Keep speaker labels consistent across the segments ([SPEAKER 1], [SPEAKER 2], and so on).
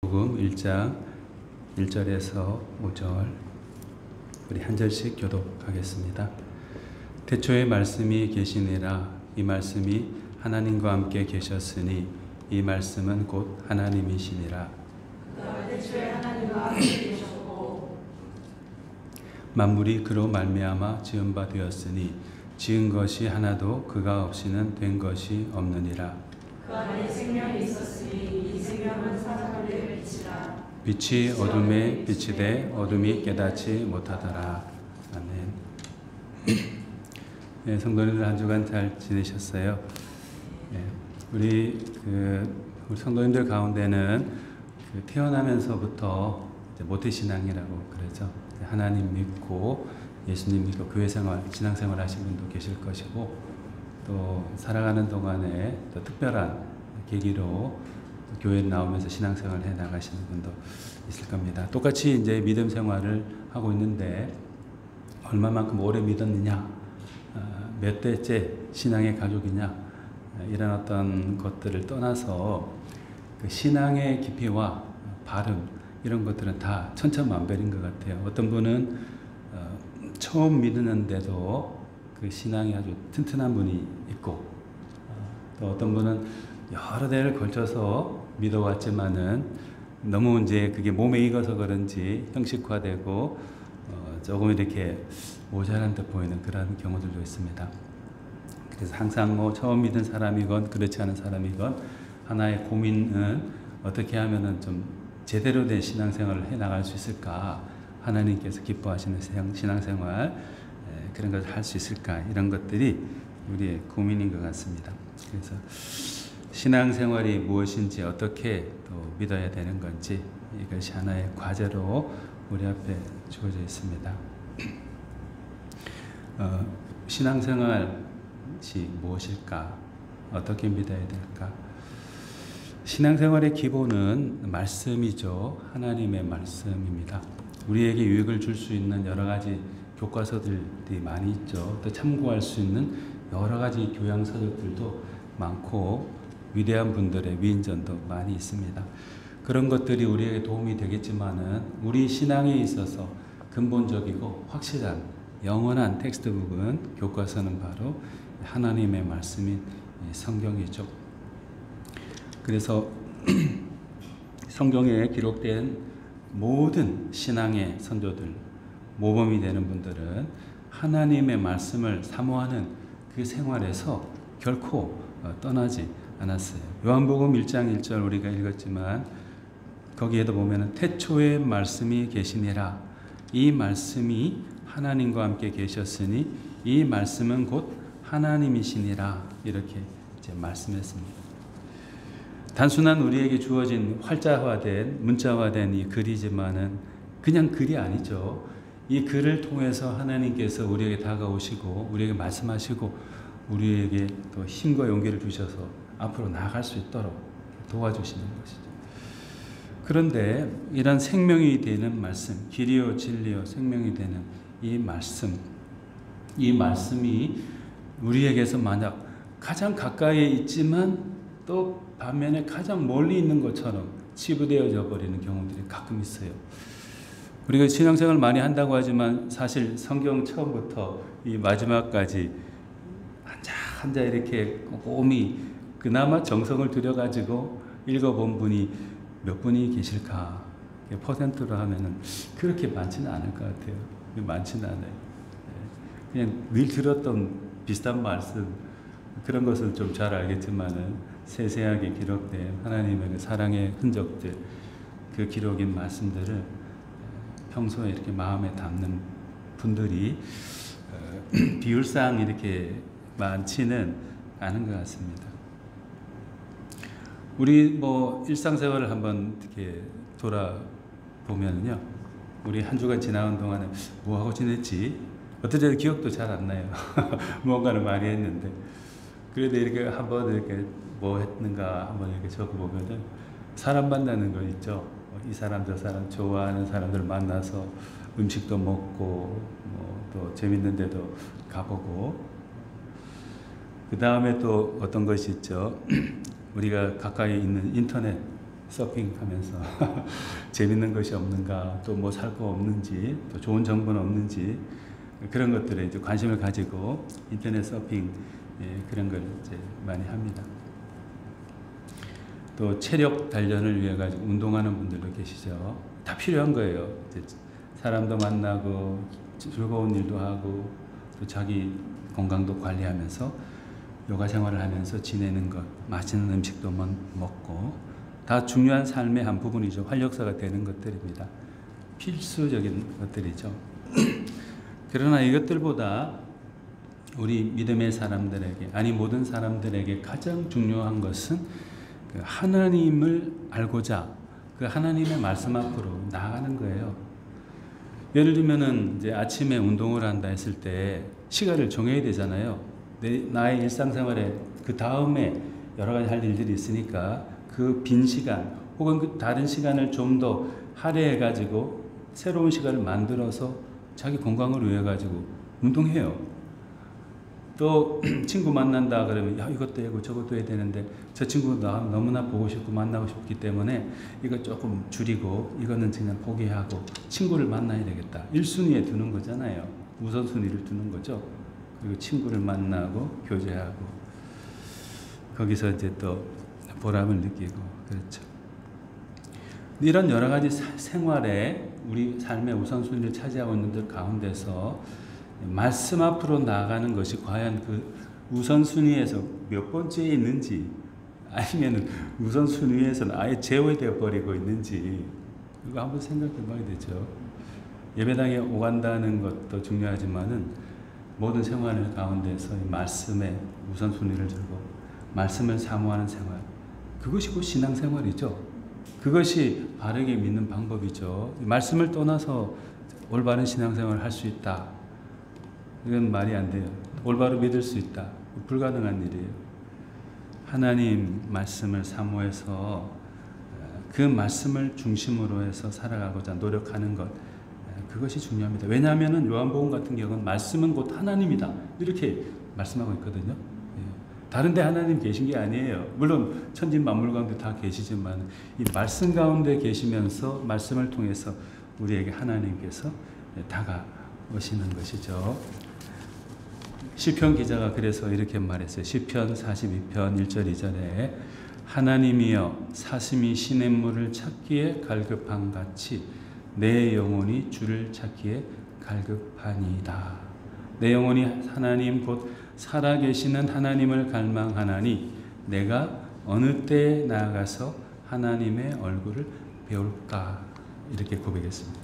[SPEAKER 1] 복음 1장 1절에서 5절 우리 한 절씩 교독하겠습니다. 태초에 말씀이 계시니라. 이 말씀이 하나님과 함께 계셨으니 이 말씀은 곧 하나님이시니라.
[SPEAKER 2] 태초에 하나님과 함께 계셨고
[SPEAKER 1] 만물이 그로 말미암아 지은 바 되었으니 지은 것이 하나도 그가 없이는 된 것이 없느니라.
[SPEAKER 2] 그 안에 생명이 있었으니 이 생명은 사람들의 빛이라.
[SPEAKER 1] 빛이 어둠에 비치되 어둠이 깨닫지 못하더라. 아멘. 네, 성도님들 한 주간 잘 지내셨어요? 네, 우리 성도님들 가운데는 태어나면서부터 모태신앙이라고 그러죠. 하나님 믿고 예수님 믿고 교회생활, 신앙생활 하신 분도 계실 것이고 또 살아가는 동안에 또 특별한 계기로 교회에 나오면서 신앙생활을 해 나가시는 분도 있을 겁니다. 똑같이 이제 믿음 생활을 하고 있는데 얼마만큼 오래 믿었느냐, 몇 대째 신앙의 가족이냐, 이런 어떤 것들을 떠나서 그 신앙의 깊이와 발음 이런 것들은 다 천차만별인 것 같아요. 어떤 분은 처음 믿는데도 그 신앙이 아주 튼튼한 분이 있고 또 어떤 분은 여러 대를 걸쳐서 믿어왔지만은 너무 이제 그게 몸에 익어서 그런지 형식화되고 조금 이렇게 모자란 듯 보이는 그런 경우들도 있습니다. 그래서 항상 뭐 처음 믿은 사람이건 그렇지 않은 사람이건 하나의 고민은 어떻게 하면은 좀 제대로 된 신앙생활을 해 나갈 수 있을까? 하나님께서 기뻐하시는 신앙생활 그런 것을 할 수 있을까? 이런 것들이 우리의 고민인 것 같습니다. 그래서 신앙생활이 무엇인지 어떻게 또 믿어야 되는 건지 이것이 하나의 과제로 우리 앞에 주어져 있습니다. 신앙생활이 무엇일까? 어떻게 믿어야 될까? 신앙생활의 기본은 말씀이죠. 하나님의 말씀입니다. 우리에게 유익을 줄 수 있는 여러 가지 교과서들이 많이 있죠. 또 참고할 수 있는 여러 가지 교양 서적들도 많고 위대한 분들의 위인전도 많이 있습니다. 그런 것들이 우리에게 도움이 되겠지만은 우리 신앙에 있어서 근본적이고 확실한 영원한 텍스트북은 교과서는 바로 하나님의 말씀인 성경이죠. 그래서 성경에 기록된 모든 신앙의 선조들 모범이 되는 분들은 하나님의 말씀을 사모하는 그 생활에서 결코 떠나지 않았어요. 요한복음 1장 1절 우리가 읽었지만 거기에도 보면은 태초에 말씀이 계시니라. 이 말씀이 하나님과 함께 계셨으니 이 말씀은 곧 하나님이시니라. 이렇게 이제 말씀했습니다. 단순한 우리에게 주어진 활자화된 문자화된 이 글이지만은 그냥 글이 아니죠. 이 글을 통해서 하나님께서 우리에게 다가오시고 우리에게 말씀하시고 우리에게 또 힘과 용기를 주셔서 앞으로 나아갈 수 있도록 도와주시는 것이죠. 그런데 이런 생명이 되는 말씀, 길이요 진리요 생명이 되는 이 말씀이 우리에게서 만약 가장 가까이에 있지만 또 반면에 가장 멀리 있는 것처럼 치부되어져 버리는 경우들이 가끔 있어요. 우리가 신앙생활을 많이 한다고 하지만 사실 성경 처음부터 이 마지막까지 한자 이렇게 꼼꼼히 그나마 정성을 들여가지고 읽어본 분이 몇 분이 계실까? 퍼센트로 하면은 그렇게 많지는 않을 것 같아요. 많지는 않아요. 그냥 늘 들었던 비슷한 말씀 그런 것은 좀 잘 알겠지만은 세세하게 기록된 하나님의 그 사랑의 흔적들 그 기록인 말씀들을 평소에 이렇게 마음에 담는 분들이 비율상 이렇게 많지는 않은 것 같습니다. 우리 뭐 일상생활을 한번 이렇게 돌아보면요, 우리 한 주간 지나온 동안에 뭐 하고 지냈지? 어떨 때는 기억도 잘 안 나요. 무언가를 많이 했는데 그래도 이렇게 한번 이렇게 뭐 했는가 한번 이렇게 적어보면은 사람 만나는 거 있죠. 이 사람 저 사람 좋아하는 사람들 만나서 음식도 먹고 뭐 또 재밌는 데도 가보고 그 다음에 또 어떤 것이 있죠. 우리가 가까이 있는 인터넷 서핑하면서 재밌는 것이 없는가, 또 뭐 살 거 없는지, 또 좋은 정보는 없는지 그런 것들에 이제 관심을 가지고 인터넷 서핑 그런 걸 이제 많이 합니다. 또 체력 단련을 위해 가지고 운동하는 분들도 계시죠. 다 필요한 거예요. 이제 사람도 만나고 즐거운 일도 하고 또 자기 건강도 관리하면서 요가 생활을 하면서 지내는 것, 맛있는 음식도 먹고 다 중요한 삶의 한 부분이죠. 활력소가 되는 것들입니다. 필수적인 것들이죠. 그러나 이것들보다 우리 믿음의 사람들에게, 아니 모든 사람들에게 가장 중요한 것은 그 하나님을 알고자 그 하나님의 말씀 앞으로 나아가는 거예요. 예를 들면은 이제 아침에 운동을 한다 했을 때 시간을 정해야 되잖아요. 나의 일상생활에 그 다음에 여러 가지 할 일들이 있으니까 그 빈 시간 혹은 그 다른 시간을 좀 더 할애해 가지고 새로운 시간을 만들어서 자기 건강을 위해 가지고 운동해요. 또 친구 만난다 그러면 야 이것도 해고 저것도 해야 되는데 저 친구 나 너무나 보고 싶고 만나고 싶기 때문에 이거 조금 줄이고 이거는 그냥 포기하고 친구를 만나야 되겠다. 1순위에 두는 거잖아요. 우선순위를 두는 거죠. 그리고 친구를 만나고 교제하고 거기서 이제 또 보람을 느끼고 그렇죠. 이런 여러 가지 생활에 우리 삶의 우선순위를 차지하고 있는 들 가운데서 말씀 앞으로 나아가는 것이 과연 그 우선순위에서 몇 번째에 있는지 아니면 우선순위에서는 아예 제외되어 버리고 있는지 이거 한번 생각해 봐야 되죠. 예배당에 오간다는 것도 중요하지만은 모든 생활 가운데서 말씀에 우선순위를 두고 말씀을 사모하는 생활, 그것이 곧 신앙생활이죠. 그것이 바르게 믿는 방법이죠. 말씀을 떠나서 올바른 신앙생활을 할 수 있다. 이건 말이 안 돼요. 올바로 믿을 수 있다. 불가능한 일이에요. 하나님 말씀을 사모해서 그 말씀을 중심으로 해서 살아가고자 노력하는 것, 그것이 중요합니다. 왜냐하면 요한복음 같은 경우는 말씀은 곧 하나님이다 이렇게 말씀하고 있거든요. 다른 데 하나님 계신 게 아니에요. 물론 천지 만물 가운데 다 계시지만 이 말씀 가운데 계시면서 말씀을 통해서 우리에게 하나님께서 다가오시는 것이죠. 시편 기자가 그래서 이렇게 말했어요. 시편 42편 1절 2절에 하나님이여 사슴이 시냇물을 찾기에 갈급한 같이 내 영혼이 주를 찾기에 갈급하니이다. 내 영혼이 하나님 곧 살아계시는 하나님을 갈망하나니 내가 어느 때에 나아가서 하나님의 얼굴을 배울까 이렇게 고백했습니다.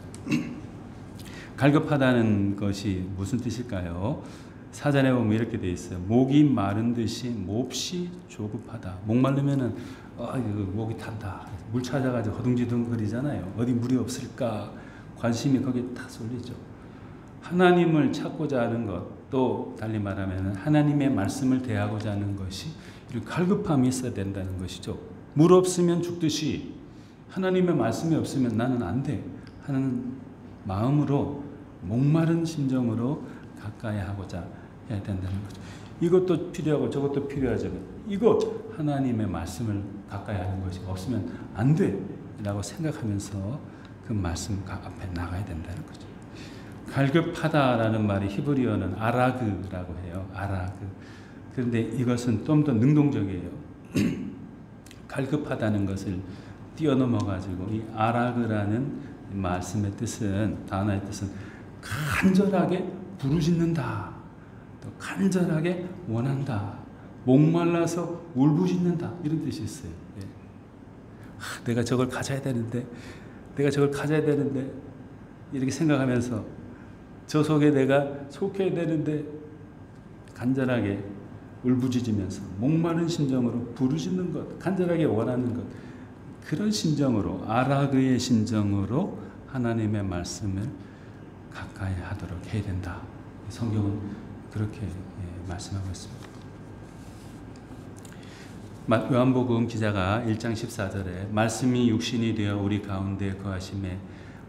[SPEAKER 1] 갈급하다는 것이 무슨 뜻일까요? 사전에 보면 이렇게 돼 있어요. 목이 마른 듯이 몹시 조급하다. 목마르면은 목이 탄다. 물 찾아가지고 허둥지둥거리잖아요. 어디 물이 없을까 관심이 거기에 다 쏠리죠. 하나님을 찾고자 하는 것, 또 달리 말하면 하나님의 말씀을 대하고자 하는 것이 이런 갈급함이 있어야 된다는 것이죠. 물 없으면 죽듯이 하나님의 말씀이 없으면 나는 안 돼 하는 마음으로 목마른 심정으로 가까이 하고자 해야 된다는 거죠. 이것도 필요하고 저것도 필요하지만 이것 하나님의 말씀을 가까이 하는 것이 없으면 안 돼 라고 생각하면서 그 말씀 앞에 나가야 된다는 거죠. 갈급하다라는 말이 히브리어는 아라그라고 해요. 아라그. 그런데 이것은 좀 더 능동적이에요. 갈급하다는 것을 뛰어넘어 가지고 이 아라그라는 말씀의 뜻은, 단어의 뜻은 간절하게 부르짖는다. 또 간절하게 원한다. 목말라서 울부짖는다. 이런 뜻이 있어요. 예. 내가 저걸 가져야 되는데, 내가 저걸 가져야 되는데 이렇게 생각하면서 저 속에 내가 속해야 되는데 간절하게 울부짖으면서 목마른 심정으로 부르짖는 것, 간절하게 원하는 것, 그런 심정으로 아라그의 심정으로 하나님의 말씀을 가까이 하도록 해야 된다. 성경은 그렇게 말씀하고 있습니다. 요한복음 기자가 1장 14절에 말씀이 육신이 되어 우리 가운데 거하심에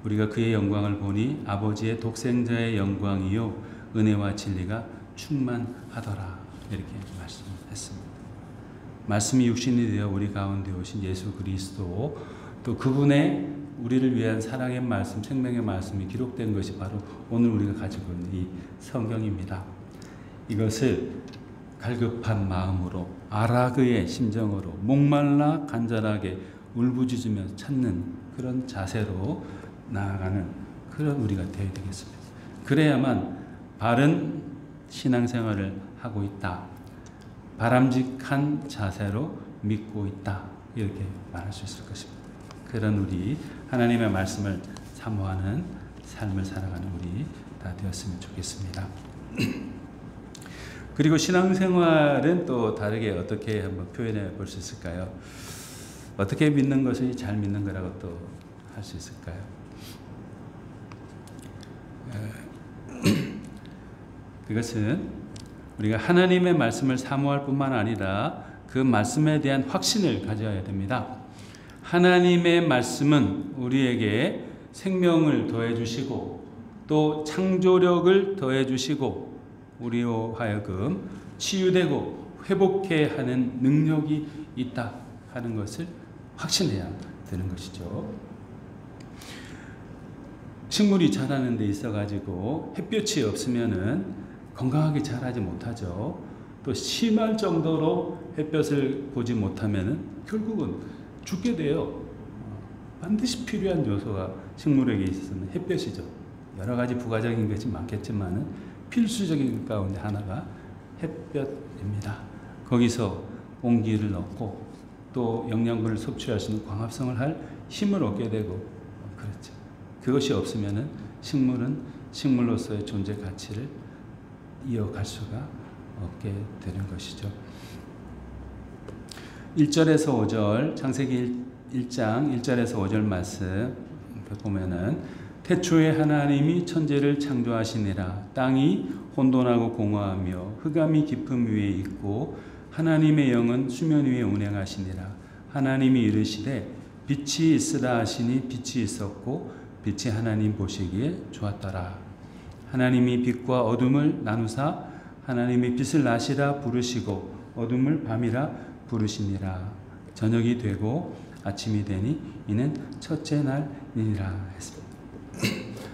[SPEAKER 1] 우리가 그의 영광을 보니 아버지의 독생자의 영광이요 은혜와 진리가 충만하더라 이렇게 말씀했습니다. 말씀이 육신이 되어 우리 가운데 오신 예수 그리스도, 또 그분의 우리를 위한 사랑의 말씀, 생명의 말씀이 기록된 것이 바로 오늘 우리가 가지고 있는 이 성경입니다. 이것을 갈급한 마음으로, 아라그의 심정으로, 목말라 간절하게 울부짖으며 찾는 그런 자세로 나아가는 그런 우리가 되어야 되겠습니다. 그래야만 바른 신앙생활을 하고 있다, 바람직한 자세로 믿고 있다, 이렇게 말할 수 있을 것입니다. 그런 우리 하나님의 말씀을 사모하는 삶을 살아가는 우리 다 되었으면 좋겠습니다. 그리고 신앙생활은 또 다르게 어떻게 한번 표현해 볼 수 있을까요? 어떻게 믿는 것이 잘 믿는 거라고 또 할 수 있을까요? 그것은 우리가 하나님의 말씀을 사모할 뿐만 아니라 그 말씀에 대한 확신을 가져야 됩니다. 하나님의 말씀은 우리에게 생명을 더해 주시고 또 창조력을 더해 주시고 우리로 하여금 치유되고 회복해 하는 능력이 있다 하는 것을 확신해야 되는 것이죠. 식물이 자라는 데 있어 가지고 햇볕이 없으면은 건강하게 자라지 못하죠. 또 심할 정도로 햇볕을 보지 못하면은 결국은 죽게 돼요. 반드시 필요한 요소가 식물에게 있어서는 햇볕이죠. 여러 가지 부가적인 것이 많겠지만은 필수적인 가운데 하나가 햇볕입니다. 거기서 온기를 얻고 또 영양분을 섭취할 수 있는 광합성을 할 힘을 얻게 되고 그렇죠. 그것이 없으면은 식물은 식물로서의 존재 가치를 이어갈 수가 없게 되는 것이죠. 1절에서 5절, 창세기 1장 1절에서 5절 말씀 보면은 태초에 하나님이 천지를 창조하시니라. 땅이 혼돈하고 공허하며 흑암이 깊음 위에 있고 하나님의 영은 수면 위에 운행하시니라. 하나님이 이르시되 빛이 있으라 하시니 빛이 있었고 빛이 하나님 보시기에 좋았더라. 하나님이 빛과 어둠을 나누사 하나님이 빛을 낮이라 부르시고 어둠을 밤이라 부르시니라. 저녁이 되고 아침이 되니 이는 첫째 날이니라 했습니다.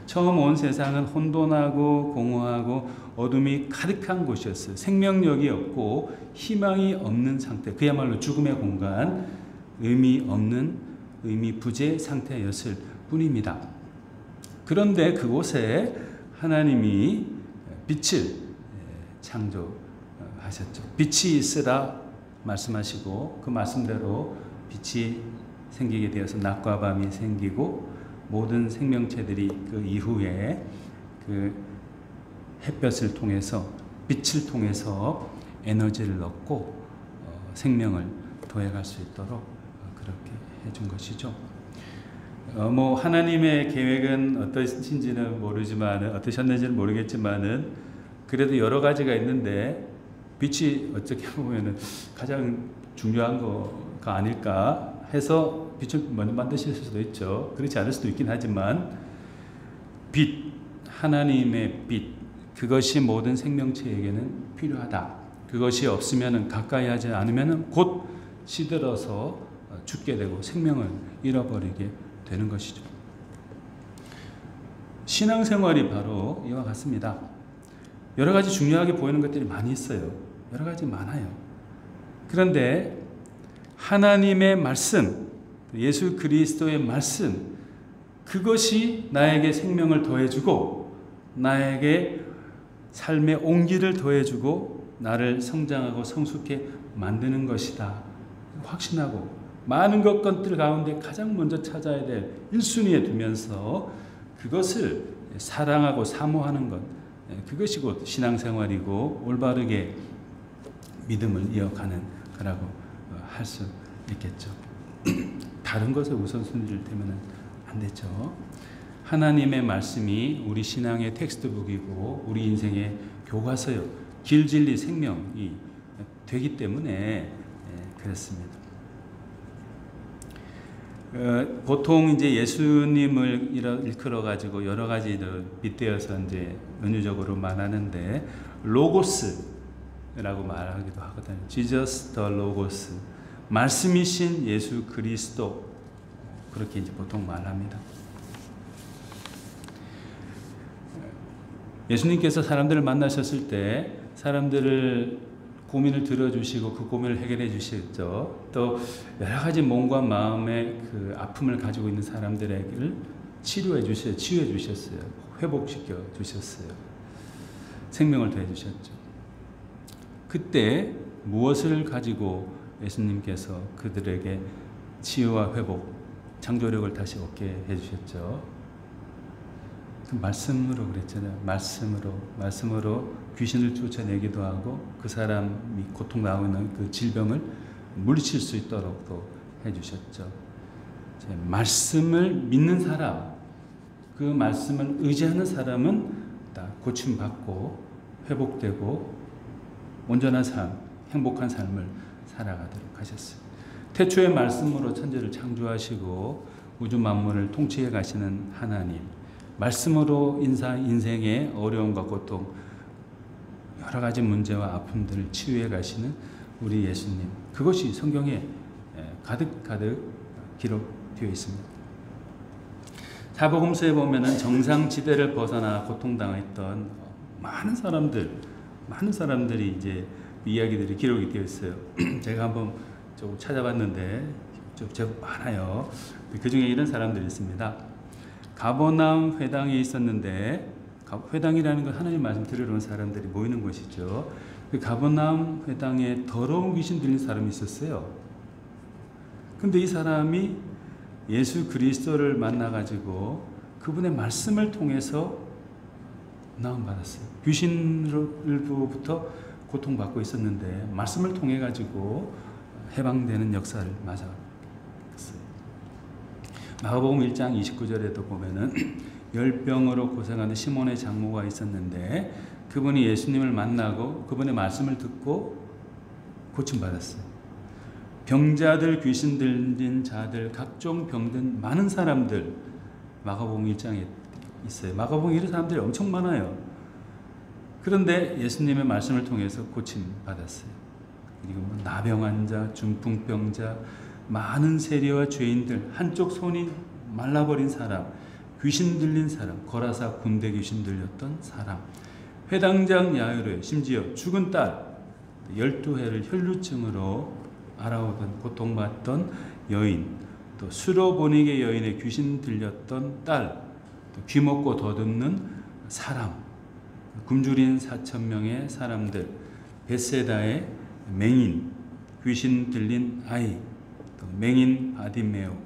[SPEAKER 1] 처음 온 세상은 혼돈하고 공허하고 어둠이 가득한 곳이었어요. 생명력이 없고 희망이 없는 상태, 그야말로 죽음의 공간, 의미 없는, 의미 부재 상태였을 뿐입니다. 그런데 그곳에 하나님이 빛을 창조하셨죠. 빛이 있으라 말씀하시고 그 말씀대로 빛이 생기게 되어서 낮과 밤이 생기고 모든 생명체들이 그 이후에 그 햇볕을 통해서 빛을 통해서 에너지를 얻고 생명을 더해갈 수 있도록 그렇게 해준 것이죠. 뭐 하나님의 계획은 어떠신지는 모르지만 어떠셨는지는 모르겠지만은 그래도 여러 가지가 있는데 빛이 어떻게 보면은 가장 중요한 거가 아닐까 해서 빛을 먼저 만드실 수도 있죠. 그렇지 않을 수도 있긴 하지만 빛, 하나님의 빛, 그것이 모든 생명체에게는 필요하다. 그것이 없으면은 가까이 하지 않으면은 곧 시들어서 죽게 되고 생명을 잃어버리게 되는 것이죠. 신앙생활이 바로 이와 같습니다. 여러 가지 중요하게 보이는 것들이 많이 있어요. 여러 가지 많아요. 그런데 하나님의 말씀, 예수 그리스도의 말씀, 그것이 나에게 생명을 더해주고 나에게 삶의 온기를 더해주고 나를 성장하고 성숙해 만드는 것이다. 확신하고 많은 것들 가운데 가장 먼저 찾아야 될 1순위에 두면서 그것을 사랑하고 사모하는 것, 그것이 곧 신앙생활이고 올바르게 믿음을 이어가는 거라고 할 수 있겠죠. 다른 것에 우선순위를 두면 안 되죠. 하나님의 말씀이 우리 신앙의 텍스트북이고 우리 인생의 교과서요. 길, 진리, 생명이 되기 때문에 그렇습니다. 보통 이제 예수님을 일컬어 가지고 여러 가지를 빗대어서 이제 은유적으로 말하는데 로고스, 말씀이라고 말하기도 하거든요. Jesus the Logos, 말씀이신 예수 그리스도, 그렇게 이제 보통 말합니다. 예수님께서 사람들을 만나셨을 때 사람들을 고민을 들어주시고 그 고민을 해결해 주셨죠. 또 여러 가지 몸과 마음의 그 아픔을 가지고 있는 사람들에게 치유해 주셨어요. 회복시켜 주셨어요. 생명을 더해 주셨죠. 그때 무엇을 가지고 예수님께서 그들에게 치유와 회복, 창조력을 다시 얻게 해주셨죠? 그 말씀으로 그랬잖아요. 말씀으로 귀신을 쫓아내기도 하고 그 사람이 고통당하고 있는 그 질병을 물리칠 수 있도록 또 해주셨죠. 말씀을 믿는 사람, 그 말씀을 의지하는 사람은 다 고침받고 회복되고 온전한 삶, 행복한 삶을 살아가도록 하셨어요. 태초의 말씀으로 천지를 창조하시고 우주 만물을 통치해 가시는 하나님, 말씀으로 인생의 어려움과 고통, 여러 가지 문제와 아픔들을 치유해 가시는 우리 예수님, 그것이 성경에 가득가득 기록되어 있습니다. 사복음서에 보면은 정상지대를 벗어나 고통당했던 많은 사람들이 이제 이야기들이 기록이 되어 있어요. 제가 한번 좀 찾아봤는데 좀 제법 많아요. 그 중에 이런 사람들이 있습니다. 가버나움 회당에 있었는데, 회당이라는 건 하나님 말씀 들으러 온 사람들이 모이는 곳이죠. 그 가버나움 회당에 더러운 귀신 들린 사람이 있었어요. 근데 이 사람이 예수 그리스도를 만나가지고 그분의 말씀을 통해서 나음받았어요. 귀신으로부터 고통받고 있었는데 말씀을 통해 가지고 해방되는 역사를 맞았어요. 마가복음 1장 29절에도 보면은 열병으로 고생하는 시몬의 장모가 있었는데 그분이 예수님을 만나고 그분의 말씀을 듣고 고침받았어요. 병자들, 귀신 들린 자들, 각종 병든 많은 사람들, 마가복음 1장에 있어요. 마가복음 이런 사람들이 엄청 많아요. 그런데 예수님의 말씀을 통해서 고침받았어요. 그리고 나병 환자, 중풍병자, 많은 세리와 죄인들, 한쪽 손이 말라버린 사람, 귀신 들린 사람, 거라사 군대 귀신 들렸던 사람, 회당장 야이로, 심지어 죽은 딸, 12해를 혈루증으로 알아오던 고통받던 여인, 또 수로보니게 여인의 귀신 들렸던 딸, 또 귀먹고 더듬는 사람, 굶주린 4,000명의 사람들, 벳세다의 맹인, 귀신 들린 아이, 또 맹인 바디메오,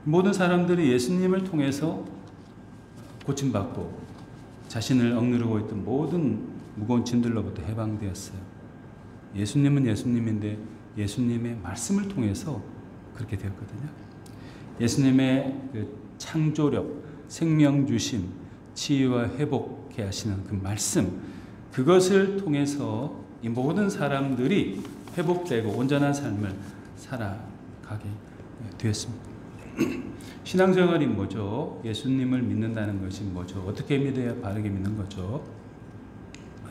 [SPEAKER 1] 모든 사람들이 예수님을 통해서 고침받고 자신을 억누르고 있던 모든 무거운 짐들로부터 해방되었어요. 예수님은 예수님인데 예수님의 말씀을 통해서 그렇게 되었거든요. 예수님의 그 창조력, 생명 주심, 치유와 회복케 하시는 그 말씀, 그것을 통해서 이 모든 사람들이 회복되고 온전한 삶을 살아가게 되었습니다. 신앙생활이 뭐죠? 예수님을 믿는다는 것이 뭐죠? 어떻게 믿어야 바르게 믿는 거죠?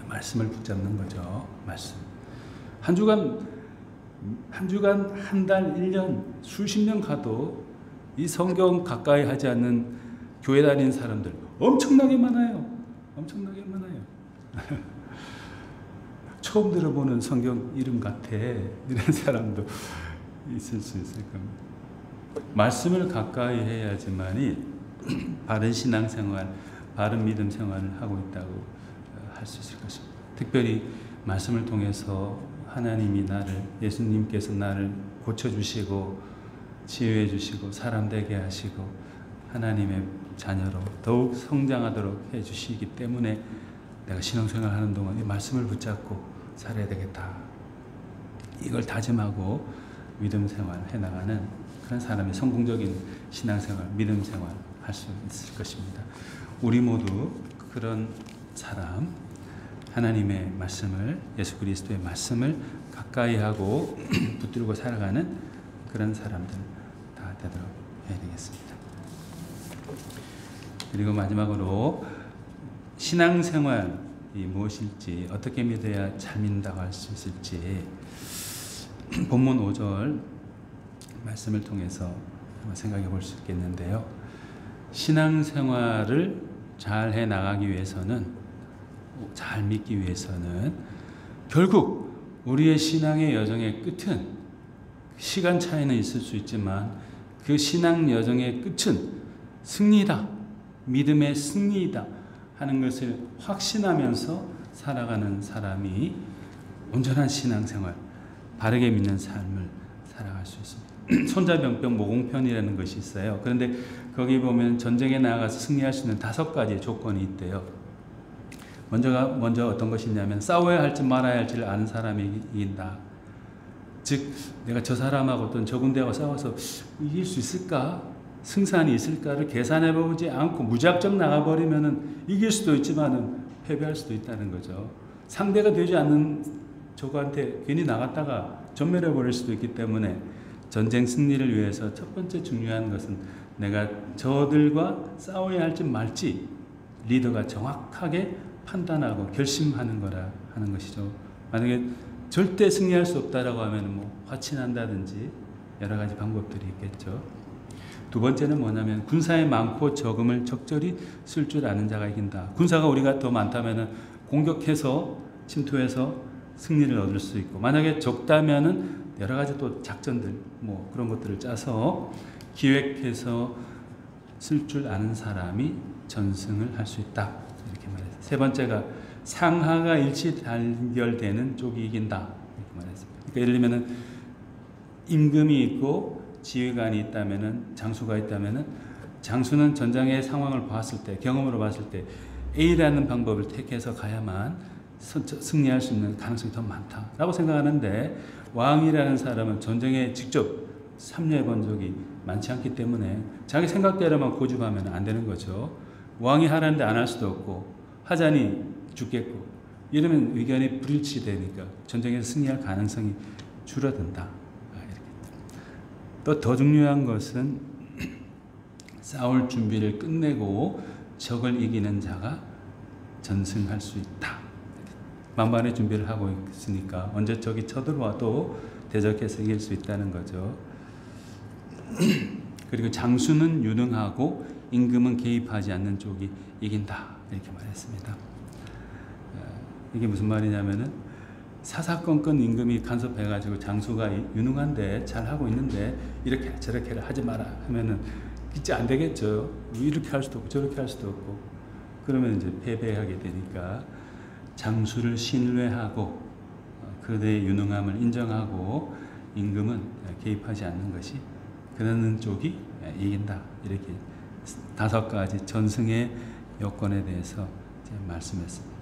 [SPEAKER 1] 말씀을 붙잡는 거죠. 말씀. 한 주간, 한 달, 1년, 수십 년 가도 이 성경 가까이 하지 않는 교회 다니는 사람들 엄청나게 많아요. 엄청나게 많아요. 처음 들어보는 성경 이름 같아. 이런 사람도 있을 수 있을 겁니다. 말씀을 가까이 해야지만이 바른 신앙생활, 바른 믿음 생활을 하고 있다고 할 수 있을 것입니다. 특별히 말씀을 통해서 하나님이 나를, 예수님께서 나를 고쳐주시고 치유해 주시고 사람 되게 하시고 하나님의 자녀로 더욱 성장하도록 해주시기 때문에 내가 신앙생활 하는 동안 이 말씀을 붙잡고 살아야 되겠다. 이걸 다짐하고 믿음 생활 해나가는 그런 사람이 성공적인 신앙생활, 믿음 생활 할 수 있을 것입니다. 우리 모두 그런 사람, 하나님의 말씀을, 예수 그리스도의 말씀을 가까이 하고 붙들고 살아가는 그런 사람들 다 되도록 해야 되겠습니다. 그리고 마지막으로 신앙생활, 무엇일지, 어떻게 믿어야 잘 믿는다고 할 수 있을지 본문 5절 말씀을 통해서 한번 생각해 볼 수 있겠는데요. 신앙생활을 잘 해 나가기 위해서는, 잘 믿기 위해서는 결국 우리의 신앙의 여정의 끝은, 시간 차이는 있을 수 있지만 그 신앙 여정의 끝은 승리다, 믿음의 승리이다 하는 것을 확신하면서 살아가는 사람이 온전한 신앙생활, 바르게 믿는 삶을 살아갈 수 있습니다. 손자병병 모공편이라는 것이 있어요. 그런데 거기 보면 전쟁에 나가서 승리할 수 있는 5가지 조건이 있대요. 먼저 어떤 것이 있냐면 싸워야 할지 말아야 할지를 아는 사람이 이긴다. 즉 내가 저 사람하고 어떤 저 군대하고 싸워서 이길 수 있을까? 승산이 있을까를 계산해보지 않고 무작정 나가버리면 이길 수도 있지만 패배할 수도 있다는 거죠. 상대가 되지 않는 저거한테 괜히 나갔다가 전멸해버릴 수도 있기 때문에 전쟁 승리를 위해서 첫 번째 중요한 것은 내가 저들과 싸워야 할지 말지 리더가 정확하게 판단하고 결심하는 거라 하는 것이죠. 만약에 절대 승리할 수 없다라고 하면 뭐 화친한다든지 여러 가지 방법들이 있겠죠. 두 번째는 뭐냐면 군사의 많고 적음을 적절히 쓸 줄 아는 자가 이긴다. 군사가 우리가 더 많다면은 공격해서 침투해서 승리를 얻을 수 있고, 만약에 적다면은 여러 가지 또 작전들 뭐 그런 것들을 짜서 기획해서 쓸 줄 아는 사람이 전승을 할 수 있다. 이렇게 말했어요. 세 번째가 상하가 일치 단결되는 쪽이 이긴다. 이렇게 말했습니다. 그러니까 예를 들면은 임금이 있고 지휘관이 있다면은, 장수가 있다면은, 장수는 전장의 상황을 봤을 때, 경험으로 봤을 때 A라는 방법을 택해서 가야만 승리할 수 있는 가능성이 더 많다라고 생각하는데, 왕이라는 사람은 전쟁에 직접 참여해 본 적이 많지 않기 때문에 자기 생각대로만 고집하면 안 되는 거죠. 왕이 하라는데 안 할 수도 없고 하자니 죽겠고 이러면 의견이 불일치되니까 전쟁에서 승리할 가능성이 줄어든다. 또 더 중요한 것은 싸울 준비를 끝내고 적을 이기는 자가 전승할 수 있다. 만반의 준비를 하고 있으니까 언제 적이 쳐들어와도 대적해서 이길 수 있다는 거죠. 그리고 장수는 유능하고 임금은 개입하지 않는 쪽이 이긴다. 이렇게 말했습니다. 이게 무슨 말이냐면은 사사건건 임금이 간섭해가지고 장수가 유능한데 잘하고 있는데 이렇게 저렇게 하지 마라 하면은 진짜 안 되겠죠. 이렇게 할 수도 없고 저렇게 할 수도 없고 그러면 이제 패배하게 되니까 장수를 신뢰하고 그들의 유능함을 인정하고 임금은 개입하지 않는 것이, 그러는 쪽이 이긴다. 이렇게 5가지 전승의 요건에 대해서 말씀했습니다.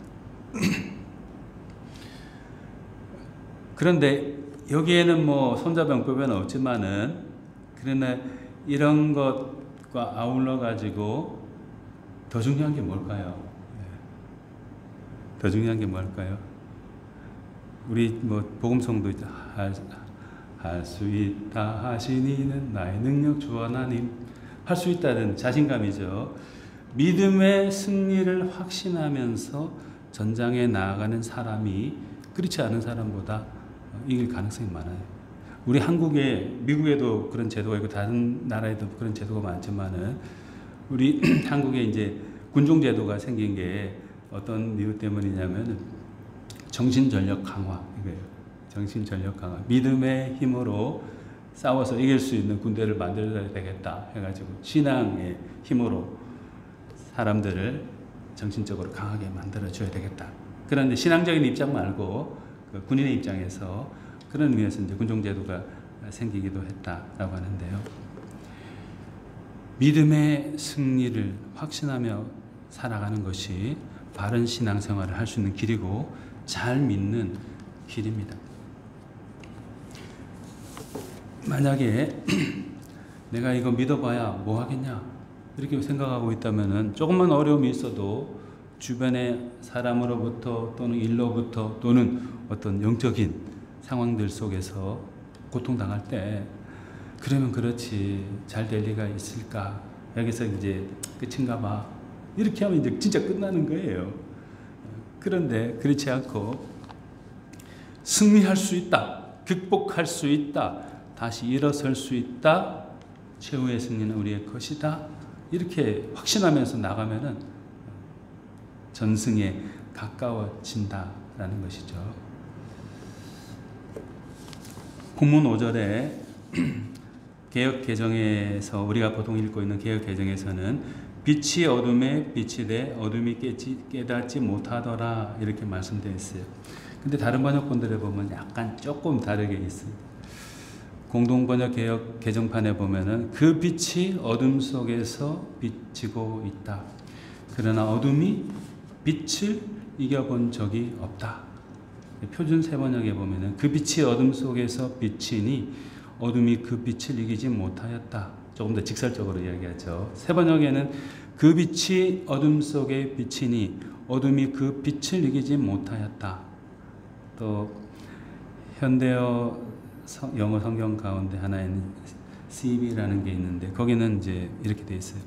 [SPEAKER 1] 그런데 여기에는 뭐 손자병법에는 없지만은, 그러나 이런 것과 아울러 가지고 더 중요한 게 뭘까요? 더 중요한 게 뭘까요? 우리 뭐 복음성도 있죠. 할 수 있다 하시니는 나의 능력 주 하나님. 할 수 있다는 자신감이죠. 믿음의 승리를 확신하면서 전장에 나아가는 사람이 그렇지 않은 사람보다 이길 가능성이 많아요. 우리 한국에, 미국에도 그런 제도가 있고 다른 나라에도 그런 제도가 많지만은 우리 한국에 이제 군종 제도가 생긴 게 어떤 이유 때문이냐면 정신전력 강화 이거예요. 정신전력 강화. 믿음의 힘으로 싸워서 이길 수 있는 군대를 만들어야 되겠다 해가지고 신앙의 힘으로 사람들을 정신적으로 강하게 만들어줘야 되겠다. 그런데 신앙적인 입장 말고 그 군인의 입장에서 그런 의미에서 이제 군종제도가 생기기도 했다라고 하는데요. 믿음의 승리를 확신하며 살아가는 것이 바른 신앙생활을 할 수 있는 길이고 잘 믿는 길입니다. 만약에 내가 이거 믿어봐야 뭐 하겠냐 이렇게 생각하고 있다면은 조금만 어려움이 있어도 주변의 사람으로부터 또는 일로부터 또는 어떤 영적인 상황들 속에서 고통당할 때 그러면 그렇지 잘 될 리가 있을까? 여기서 이제 끝인가 봐. 이렇게 하면 이제 진짜 끝나는 거예요. 그런데 그렇지 않고 승리할 수 있다, 극복할 수 있다, 다시 일어설 수 있다, 최후의 승리는 우리의 것이다, 이렇게 확신하면서 나가면은 전승에 가까워진다라는 것이죠. 본문 5절에 개역 개정에서 우리가 보통 읽고 있는 개역 개정에서는 빛이 어둠에 빛이 돼 어둠이 깨닫지 못하더라 이렇게 말씀되어 있어요. 근데 다른 번역본들에 보면 약간 조금 다르게 있습니다. 공동번역 개역 개정판에 보면은 그 빛이 어둠 속에서 비치고 있다. 그러나 어둠이 빛을 이겨본 적이 없다. 표준 세번역에 보면은 그 빛이 어둠 속에서 비치니 어둠이 그 빛을 이기지 못하였다. 조금 더 직설적으로 이야기하죠. 세번역에는 그 빛이 어둠 속에 비치니 어둠이 그 빛을 이기지 못하였다. 또 현대어 영어 성경 가운데 하나에는 CV라는 게 있는데 거기는 이제 이렇게 돼 있어요.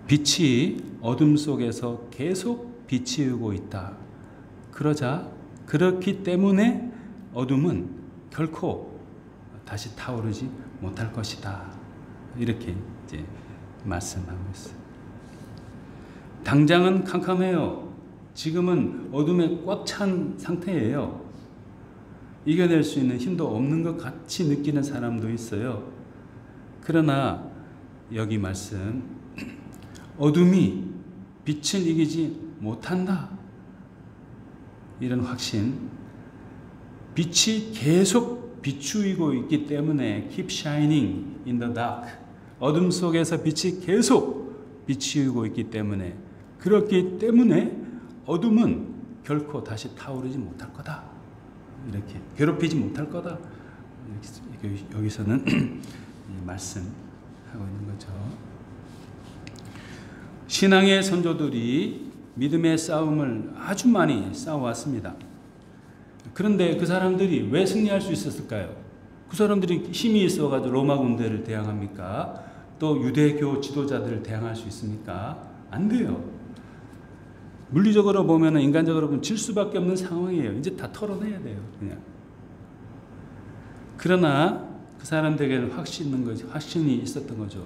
[SPEAKER 1] 빛이 어둠 속에서 계속 비치우고 있다. 그렇기 때문에 어둠은 결코 다시 타오르지 못할 것이다. 이렇게 이제 말씀하고 있어요. 당장은 캄캄해요. 지금은 어둠에 꽉 찬 상태예요. 이겨낼 수 있는 힘도 없는 것 같이 느끼는 사람도 있어요. 그러나 여기 말씀, 어둠이 빛을 이기지 못한다. 이런 확신, 빛이 계속 비추이고 있기 때문에 keep shining in the dark, 어둠 속에서 빛이 계속 비추이고 있기 때문에, 그렇기 때문에 어둠은 결코 다시 타오르지 못할 거다. 이렇게 괴롭히지 못할 거다. 이렇게 여기서는 말씀하고 있는 거죠. 신앙의 선조들이 믿음의 싸움을 아주 많이 싸워왔습니다. 그런데 그 사람들이 왜 승리할 수 있었을까요? 그 사람들이 힘이 있어가지고 로마 군대를 대항합니까? 또 유대교 지도자들을 대항할 수 있습니까? 안 돼요. 물리적으로 보면, 인간적으로 보면 질 수밖에 없는 상황이에요. 이제 다 털어내야 돼요, 그냥. 그러나 그 사람들에게는 확신이 있었던 거죠.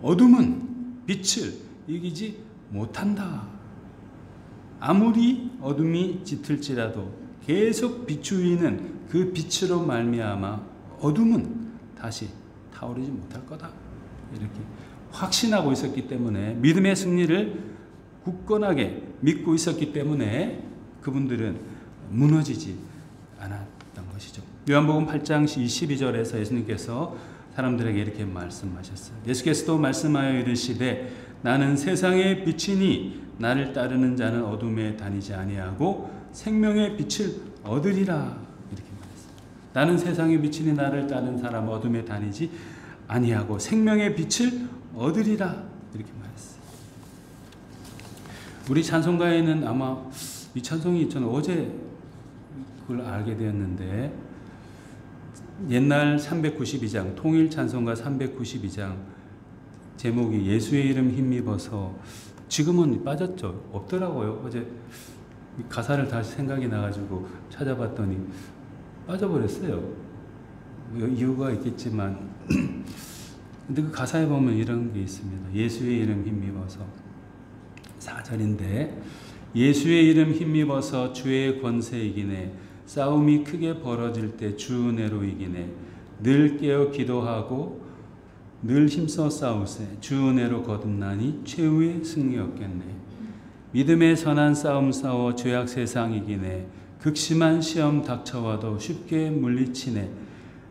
[SPEAKER 1] 어둠은 빛을 이기지 못한다. 아무리 어둠이 짙을지라도 계속 비추이는 그 빛으로 말미암아 어둠은 다시 타오르지 못할 거다. 이렇게 확신하고 있었기 때문에, 믿음의 승리를 굳건하게 믿고 있었기 때문에 그분들은 무너지지 않았던 것이죠. 요한복음 8장 22절에서 예수님께서 사람들에게 이렇게 말씀하셨어요. 예수께서도 말씀하여 이르시되 나는 세상의 빛이니 나를 따르는 자는 어둠에 다니지 아니하고 생명의 빛을 얻으리라. 이렇게 말했어요. 나는 세상의 빛이니 나를 따르는 사람 어둠에 다니지 아니하고 생명의 빛을 얻으리라. 이렇게 말했어요. 우리 찬송가에는 아마 이 찬송이 저는 어제 그걸 알게 되었는데, 옛날 392장 통일 찬송가 392장 제목이 예수의 이름 힘입어서, 지금은 빠졌죠. 없더라고요. 어제 가사를 다시 생각이 나가지고 찾아봤더니 빠져버렸어요. 이유가 있겠지만 근데 그 가사에 보면 이런 게 있습니다. 예수의 이름 힘입어서 4절인데, 예수의 이름 힘입어서 주의 권세 이기네. 싸움이 크게 벌어질 때 주 은혜로 이기네. 늘 깨어 기도하고 늘 힘써 싸우세. 주 은혜로 거듭나니 최후의 승리 얻겠네. 믿음의 선한 싸움 싸워 죄악 세상 이기네. 극심한 시험 닥쳐와도 쉽게 물리치네.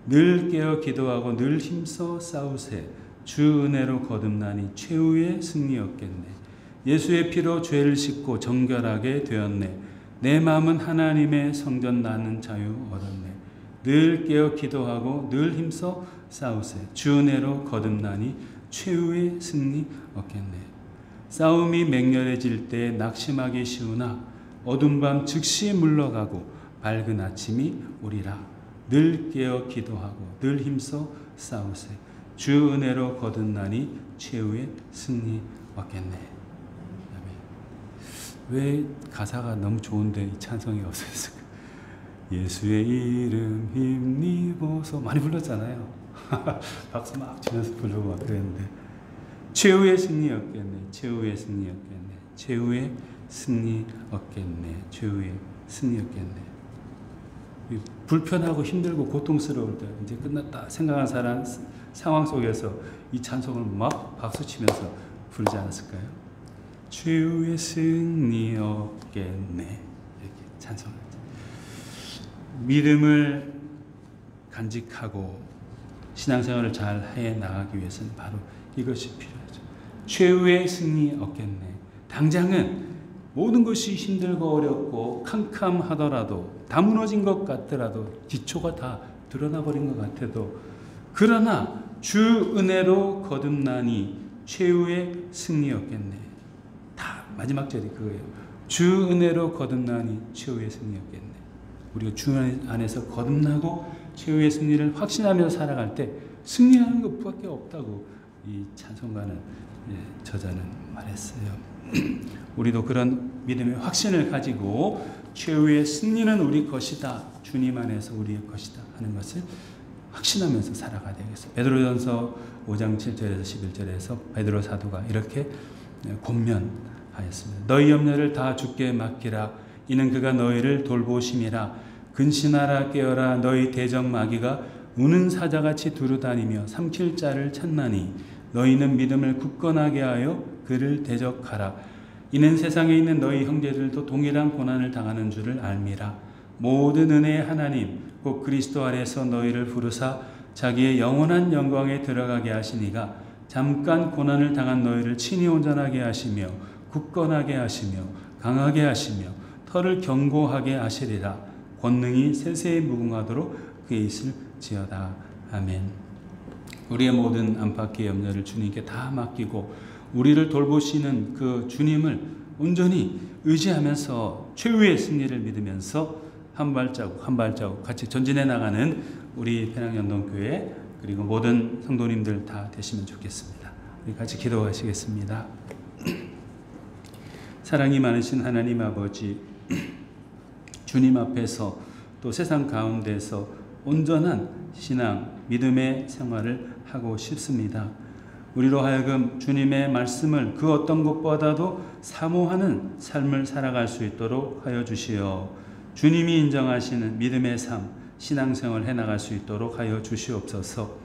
[SPEAKER 1] 늘 깨어 기도하고 늘 힘써 싸우세. 주 은혜로 거듭나니 최후의 승리 얻겠네. 예수의 피로 죄를 씻고 정결하게 되었네. 내 마음은 하나님의 성전 나는 자유 얻었네. 늘 깨어 기도하고 늘 힘써 싸우세. 주 은혜로 거듭나니 최후의 승리 얻겠네. 싸움이 맹렬해질 때 낙심하기 쉬우나 어두운 밤 즉시 물러가고 밝은 아침이 오리라. 늘 깨어 기도하고 늘 힘써 싸우세. 주 은혜로 거듭나니 최후의 승리 얻겠네. 왜 가사가 너무 좋은데 이 찬송이 없었을까? 예수의 이름 힘입어서 많이 불렀잖아요. 박수 막 치면서 부르고 막 그랬는데 최후의 승리 얻겠네. 최후의 승리 얻겠네. 최후의 승리 얻겠네. 최후의 승리 얻겠네. 불편하고 힘들고 고통스러울 때 이제 끝났다 생각한 상황 속에서 이 찬송을 막 박수 치면서 부르지 않았을까요? 최후의 승리 얻겠네. 이렇게 찬송하죠. 믿음을 간직하고 신앙생활을 잘 해 나가기 위해서는 바로 이것이 필요하죠. 최후의 승리 얻겠네. 당장은 모든 것이 힘들고 어렵고 캄캄하더라도 다 무너진 것 같더라도 기초가 다 드러나 버린 것 같아도 그러나 주 은혜로 거듭나니 최후의 승리 얻겠네. 다 마지막 절이 그거예요. 주 은혜로 거듭나니 최후의 승리 얻겠네. 우리가 주 안에서 거듭나고 최후의 승리를 확신하며 살아갈 때 승리하는 것밖에 없다고 이 찬송가는 저자는 말했어요. 우리도 그런 믿음의 확신을 가지고 최후의 승리는 우리 것이다. 주님 안에서 우리의 것이다 하는 것을 확신하면서 살아가야 되겠어요. 베드로전서 5장 7절에서 11절에서 베드로 사도가 이렇게 권면하였습니다. 너희 염려를 다 주께 맡기라. 이는 그가 너희를 돌보심이라. 근신하라 깨어라. 너희 대적 마귀가 우는 사자같이 두루다니며 삼킬 자를 찾나니 너희는 믿음을 굳건하게 하여 그를 대적하라. 이는 세상에 있는 너희 형제들도 동일한 고난을 당하는 줄을 알미라. 모든 은혜의 하나님 곧 그리스도 안에서 너희를 부르사 자기의 영원한 영광에 들어가게 하시니가 잠깐 고난을 당한 너희를 친히 온전하게 하시며 굳건하게 하시며 강하게 하시며 털을 견고하게 하시리라. 권능이 세세히 무궁하도록 그의 있을지어다. 아멘. 우리의 모든 안팎의 염려를 주님께 다 맡기고 우리를 돌보시는 그 주님을 온전히 의지하면서 최후의 승리를 믿으면서 한 발자국 한 발자국 같이 전진해 나가는 우리 penang연동교회 그리고 모든 성도님들 다 되시면 좋겠습니다. 우리 같이 기도하시겠습니다. 사랑이 많으신 하나님 아버지, 주님 앞에서 또 세상 가운데서 온전한 신앙, 믿음의 생활을 하고 싶습니다. 우리로 하여금 주님의 말씀을 그 어떤 것보다도 사모하는 삶을 살아갈 수 있도록 하여 주시어 주님이 인정하시는 믿음의 삶, 신앙생활을 해나갈 수 있도록 하여 주시옵소서.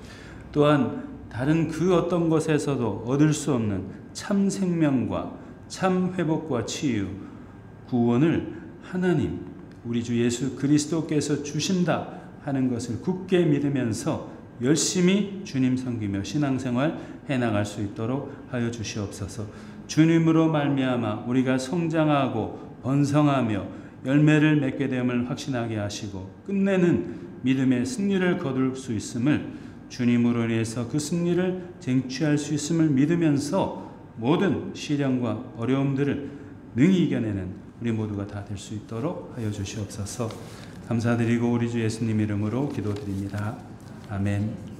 [SPEAKER 1] 또한 다른 그 어떤 것에서도 얻을 수 없는 참 생명과 참 회복과 치유, 구원을 하나님, 우리 주 예수 그리스도께서 주신다 하는 것을 굳게 믿으면서 열심히 주님 섬기며 신앙생활 해나갈 수 있도록 하여 주시옵소서. 주님으로 말미암아 우리가 성장하고 번성하며 열매를 맺게 됨을 확신하게 하시고 끝내는 믿음의 승리를 거둘 수 있음을 주님으로 인해서 그 승리를 쟁취할 수 있음을 믿으면서 모든 시련과 어려움들을 능히 이겨내는 우리 모두가 다 될 수 있도록 하여 주시옵소서. 감사드리고 우리 주 예수님 이름으로 기도드립니다. 아멘.